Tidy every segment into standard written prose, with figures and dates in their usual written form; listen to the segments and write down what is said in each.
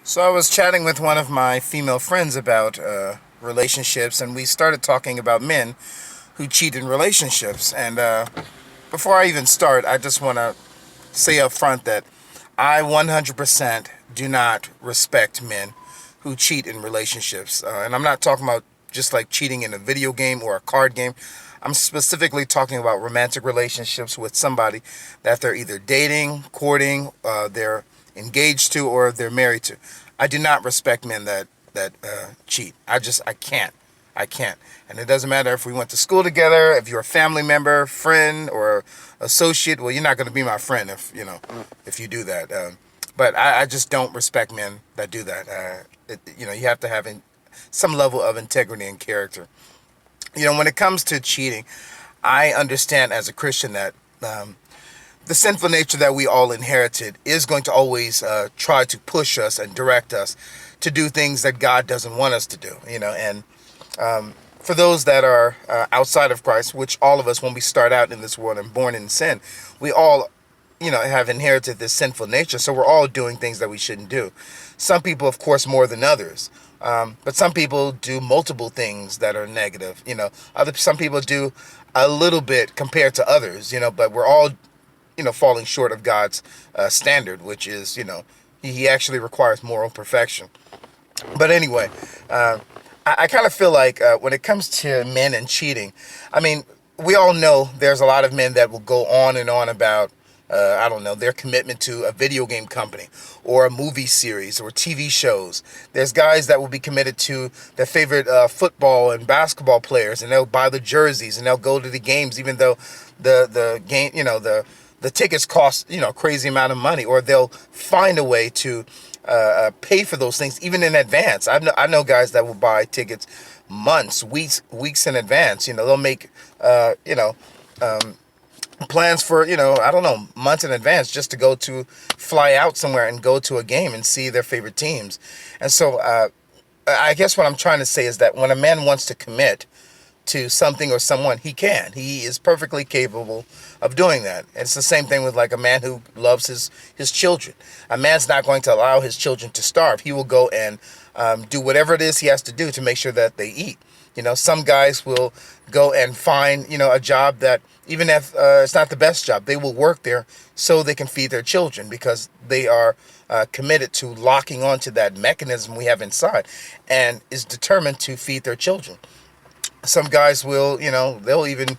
So I was chatting with one of my female friends about relationships, and we started talking about men who cheat in relationships. And before I even start, I just want to say up front that I 100% do not respect men who cheat in relationships. And I'm not talking about just like cheating in a video game or a card game. I'm specifically talking about romantic relationships with somebody that they're either dating, courting, they're engaged to, or they're married to. I do not respect men that cheat. I can't. I can't. And it doesn't matter if we went to school together, if you're a family member, friend, or associate. Well, you're not going to be my friend if you do that. But I just don't respect men that do that. You have to have some level of integrity and character. When it comes to cheating, I understand as a Christian that the sinful nature that we all inherited is going to always try to push us and direct us to do things that God doesn't want us to do. And for those that are outside of Christ, which all of us, when we start out in this world and born in sin, we all, have inherited this sinful nature. So we're all doing things that we shouldn't do. Some people, of course, more than others. But some people do multiple things that are negative. Some people do a little bit compared to others. But we're all, falling short of God's standard, which is, He actually requires moral perfection. But anyway, I kind of feel like when it comes to men and cheating, I mean, we all know there's a lot of men that will go on and on about, I don't know, their commitment to a video game company or a movie series or TV shows. There's guys that will be committed to their favorite football and basketball players, and they'll buy the jerseys and they'll go to the games, even though the game, the tickets cost, crazy amount of money, or they'll find a way to pay for those things even in advance. I know guys that will buy tickets months, weeks in advance. They'll make plans for, I don't know, months in advance just to fly out somewhere and go to a game and see their favorite teams. And so I guess what I'm trying to say is that when a man wants to commit to something or someone, he can. He is perfectly capable of doing that. It's the same thing with like a man who loves his children. A man's not going to allow his children to starve. He will go and do whatever it is he has to do to make sure that they eat. Some guys will go and find, a job that, even if it's not the best job, they will work there so they can feed their children, because they are committed to locking onto that mechanism we have inside and is determined to feed their children. Some guys will, they'll even,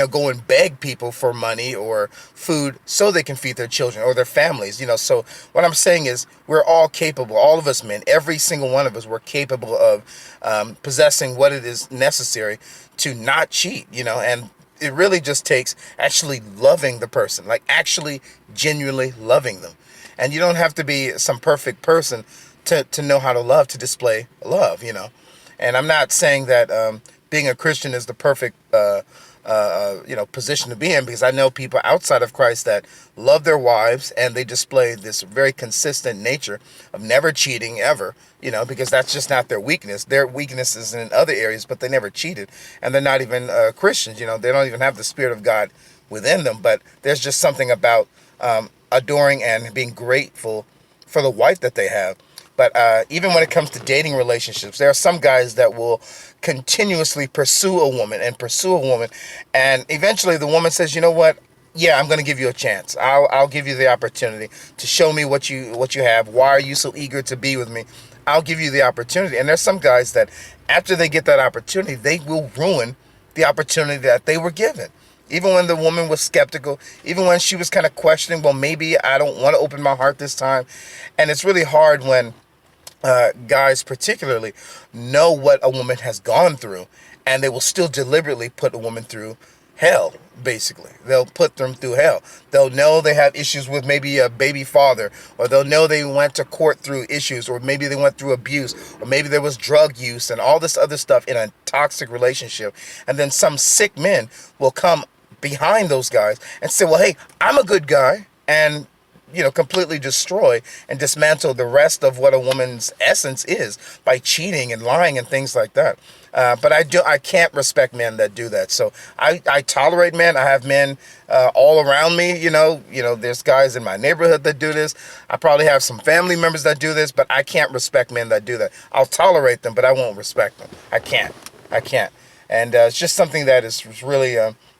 go and beg people for money or food so they can feed their children or their families. So what I'm saying is we're all capable, all of us men, every single one of us, we're capable of possessing what it is necessary to not cheat, and it really just takes actually loving the person, like actually genuinely loving them. And you don't have to be some perfect person to know how to love, to display love. And I'm not saying that being a Christian is the perfect position to be in, because I know people outside of Christ that love their wives and they display this very consistent nature of never cheating ever, because that's just not their weakness. Their weakness is in other areas, but they never cheated, and they're not even Christians. They don't even have the Spirit of God within them, but there's just something about adoring and being grateful for the wife that they have. But even when it comes to dating relationships, there are some guys that will continuously pursue a woman, and eventually the woman says, "You know what? Yeah, I'm going to give you a chance. I'll give you the opportunity to show me what you have. Why are you so eager to be with me? I'll give you the opportunity." And there's some guys that after they get that opportunity, they will ruin the opportunity that they were given. Even when the woman was skeptical, even when she was kind of questioning, well, maybe I don't want to open my heart this time. And it's really hard when guys particularly know what a woman has gone through, and they will still deliberately put a woman through hell. Basically, they'll put them through hell. They'll know they have issues with maybe a baby father, or they'll know they went to court through issues, or maybe they went through abuse, or maybe there was drug use and all this other stuff in a toxic relationship. And then some sick men will come behind those guys and say, well, hey, I'm a good guy, and completely destroy and dismantle the rest of what a woman's essence is by cheating and lying and things like that. But I can't respect men that do that. So I tolerate men. I have men all around me. There's guys in my neighborhood that do this. I probably have some family members that do this, but I can't respect men that do that. I'll tolerate them, but I won't respect them. I can't. I can't. And it's just something that is really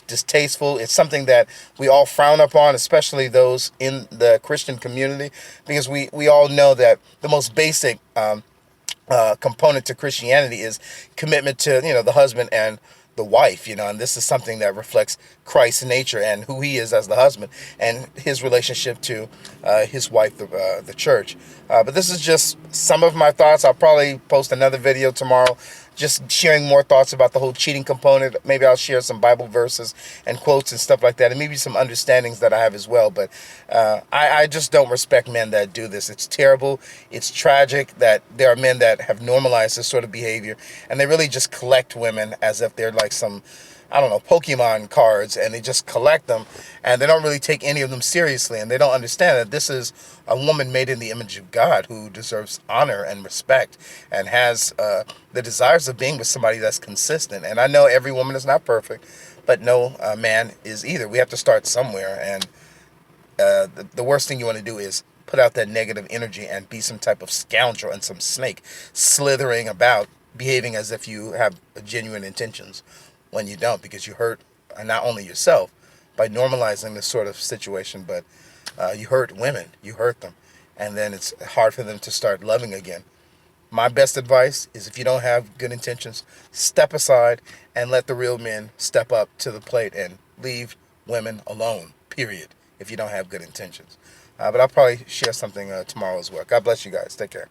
distasteful. It's something that we all frown upon, especially those in the Christian community, because we all know that the most basic component to Christianity is commitment to the husband and the wife, and this is something that reflects Christ's nature and who he is as the husband and his relationship to his wife, the church. But this is just some of my thoughts. I'll probably post another video tomorrow just sharing more thoughts about the whole cheating component. Maybe I'll share some Bible verses and quotes and stuff like that, and maybe some understandings that I have as well. But I just don't respect men that do this. It's terrible. It's tragic that there are men that have normalized this sort of behavior, and they really just collect women as if they're like some, I don't know, Pokemon cards, and they just collect them, and they don't really take any of them seriously, and they don't understand that this is a woman made in the image of God who deserves honor and respect and has the desires of being with somebody that's consistent. And I know every woman is not perfect, but no man is either. We have to start somewhere, and the worst thing you want to do is put out that negative energy and be some type of scoundrel and some snake slithering about, behaving as if you have genuine intentions when you don't, because you hurt not only yourself by normalizing this sort of situation, but you hurt women, you hurt them, and then it's hard for them to start loving again. My best advice is, if you don't have good intentions, step aside and let the real men step up to the plate and leave women alone, period, if you don't have good intentions. But I'll probably share something tomorrow as well. God bless you guys. Take care.